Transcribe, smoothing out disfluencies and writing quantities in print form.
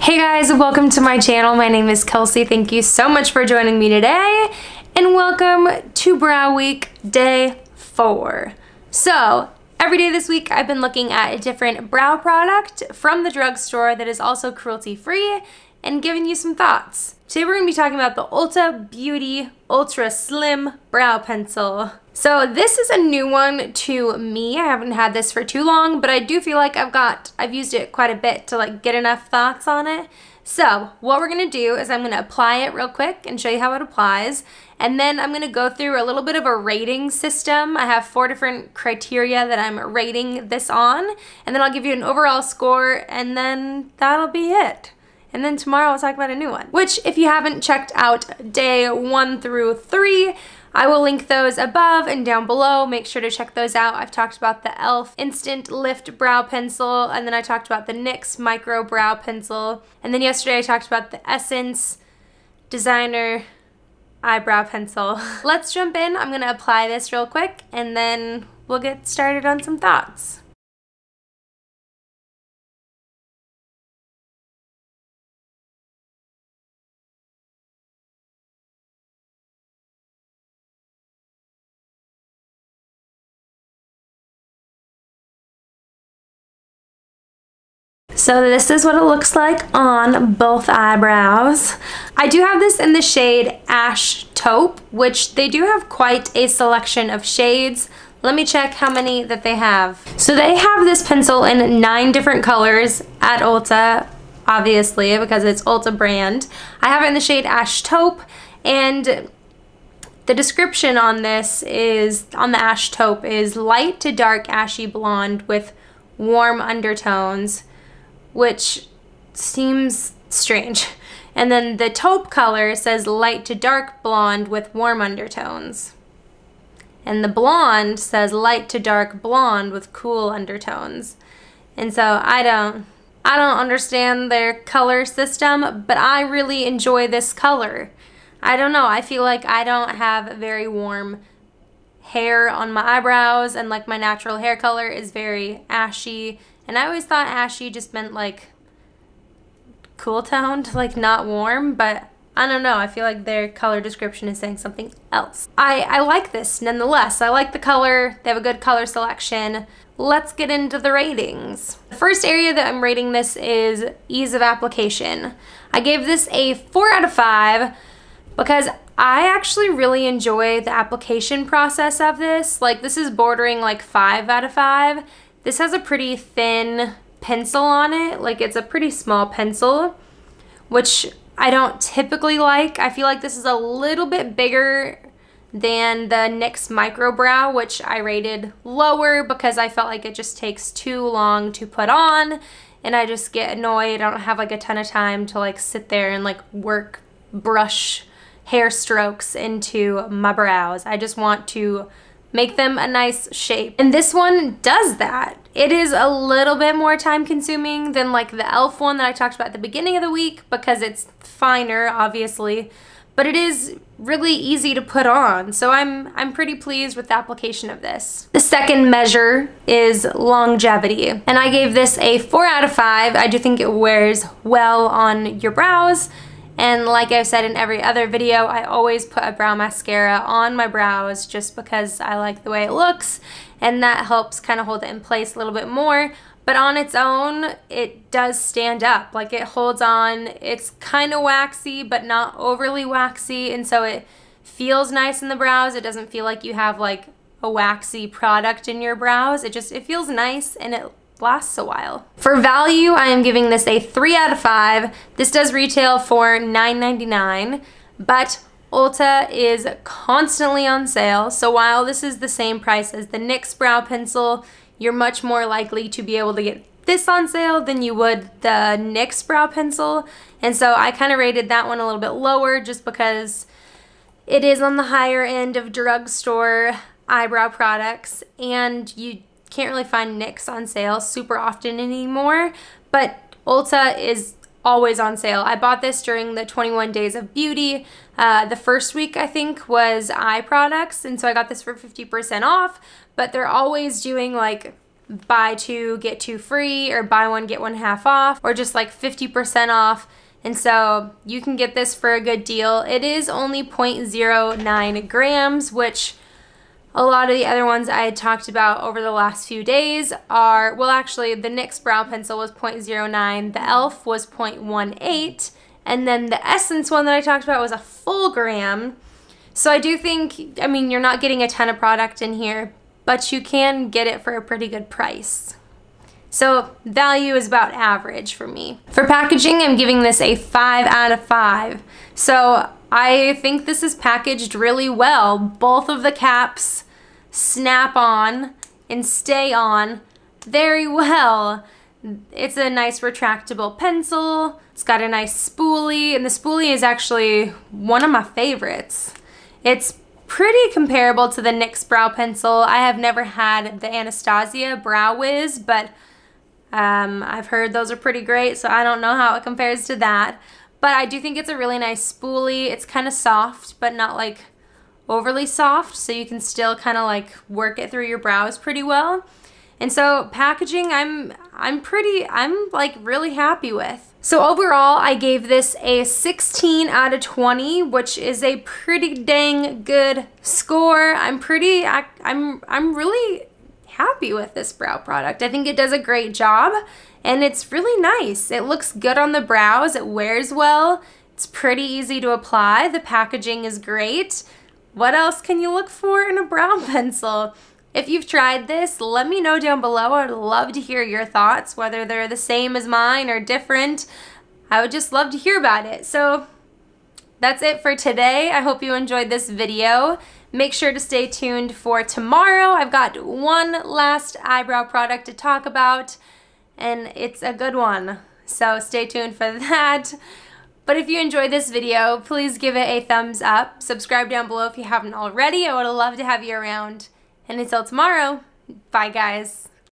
Hey guys, welcome to my channel. My name is Kelsey. Thank you so much for joining me today, and welcome to Brow Week Day 4. So, every day this week I've been looking at a different brow product from the drugstore that is also cruelty-free and giving you some thoughts. Today we're going to be talking about the Ulta Beauty Ultra Slim Brow Pencil. So this is a new one to me. I haven't had this for too long, but I do feel like I've used it quite a bit to get enough thoughts on it. So what we're going to do is I'm going to apply it real quick and show you how it applies. And then I'm going to go through a little bit of a rating system. I have 4 different criteria that I'm rating this on. And then I'll give you an overall score, and then that'll be it. And then tomorrow I'll talk about a new one, which if you haven't checked out day 1 through 3, I will link those above and down below. Make sure to check those out. I've talked about the e.l.f. Instant Lift Brow Pencil, and then I talked about the NYX Micro Brow Pencil, and then yesterday I talked about the Essence Designer Eyebrow Pencil. Let's jump in. I'm gonna apply this real quick, and then we'll get started on some thoughts. So this is what it looks like on both eyebrows. I do have this in the shade Ash Taupe, which they do have quite a selection of shades. Let me check how many that they have. So they have this pencil in 9 different colors at Ulta, obviously, because it's Ulta brand. I have it in the shade Ash Taupe, and the description on this is, on the Ash Taupe, is light to dark ashy blonde with warm undertones, which seems strange. And then the taupe color says light to dark blonde with warm undertones. And the blonde says light to dark blonde with cool undertones. And so I don't understand their color system, but I really enjoy this color. I don't know, I feel like I don't have very warm hair on my eyebrows, and my natural hair color is very ashy. And I always thought ashy just meant cool toned, not warm, but I don't know. I feel like their color description is saying something else. I like this nonetheless. I like the color. They have a good color selection. Let's get into the ratings. The first area that I'm rating this is ease of application. I gave this a 4 out of 5 because I actually really enjoy the application process of this. This is bordering 5 out of 5. This has a pretty thin pencil on it. It's a pretty small pencil, which I don't typically like. I feel like this is a little bit bigger than the NYX Micro Brow, which I rated lower because I felt like it just takes too long to put on, and I just get annoyed. I don't have a ton of time to sit there and work brush hair strokes into my brows. I just want to make them a nice shape. And this one does that. It is a little bit more time consuming than the e.l.f. one that I talked about at the beginning of the week because it's finer, obviously, but it is really easy to put on. So I'm pretty pleased with the application of this. The second measure is longevity, and I gave this a 4 out of 5. I do think it wears well on your brows. And like I've said in every other video, I always put a brow mascara on my brows just because I like the way it looks, and that helps kind of hold it in place a little bit more. But on its own, it does stand up. It holds on. It's kind of waxy, but not overly waxy, and so it feels nice in the brows. It doesn't feel like you have a waxy product in your brows. It feels nice, and it lasts a while. For value, I am giving this a 3 out of 5. This does retail for $9.99, but Ulta is constantly on sale. So while this is the same price as the NYX Brow Pencil, you're much more likely to be able to get this on sale than you would the NYX Brow Pencil. And so I kind of rated that one a little bit lower just because it is on the higher end of drugstore eyebrow products, and you can't really find NYX on sale super often anymore, but Ulta is always on sale. I bought this during the 21 Days of Beauty. The first week, I think, was eye products, and so I got this for 50% off, but they're always doing buy two, get two free, or buy one, get one half off, or just like 50% off. And so you can get this for a good deal. It is only 0.09 grams, which a lot of the other ones I had talked about over the last few days are, well, actually the NYX brow pencil was 0.09, the e.l.f. was 0.18, and then the Essence one that I talked about was a full gram. So I do think, I mean, you're not getting a ton of product in here, but you can get it for a pretty good price. So value is about average for me. For packaging, I'm giving this a 5 out of 5. So I think this is packaged really well. Both of the caps snap on and stay on very well. It's a nice retractable pencil. It's got a nice spoolie, and the spoolie is actually one of my favorites. It's pretty comparable to the NYX brow pencil. I have never had the Anastasia Brow Wiz, but I've heard those are pretty great, so I don't know how it compares to that. But I do think it's a really nice spoolie. It's kind of soft, but not like overly soft, so you can still kind of like work it through your brows pretty well. And so packaging, I'm like really happy with. So overall, I gave this a 16 out of 20, which is a pretty dang good score. I'm really happy with this brow product. I think it does a great job, and it's really nice. It looks good on the brows. It wears well. It's pretty easy to apply. The packaging is great. What else can you look for in a brow pencil? If you've tried this, let me know down below. I'd love to hear your thoughts, whether they're the same as mine or different. I would just love to hear about it. So that's it for today. I hope you enjoyed this video. Make sure to stay tuned for tomorrow. I've got one last eyebrow product to talk about, and it's a good one. So stay tuned for that. But if you enjoyed this video, please give it a thumbs up. Subscribe down below if you haven't already. I would love to have you around. And until tomorrow, bye guys.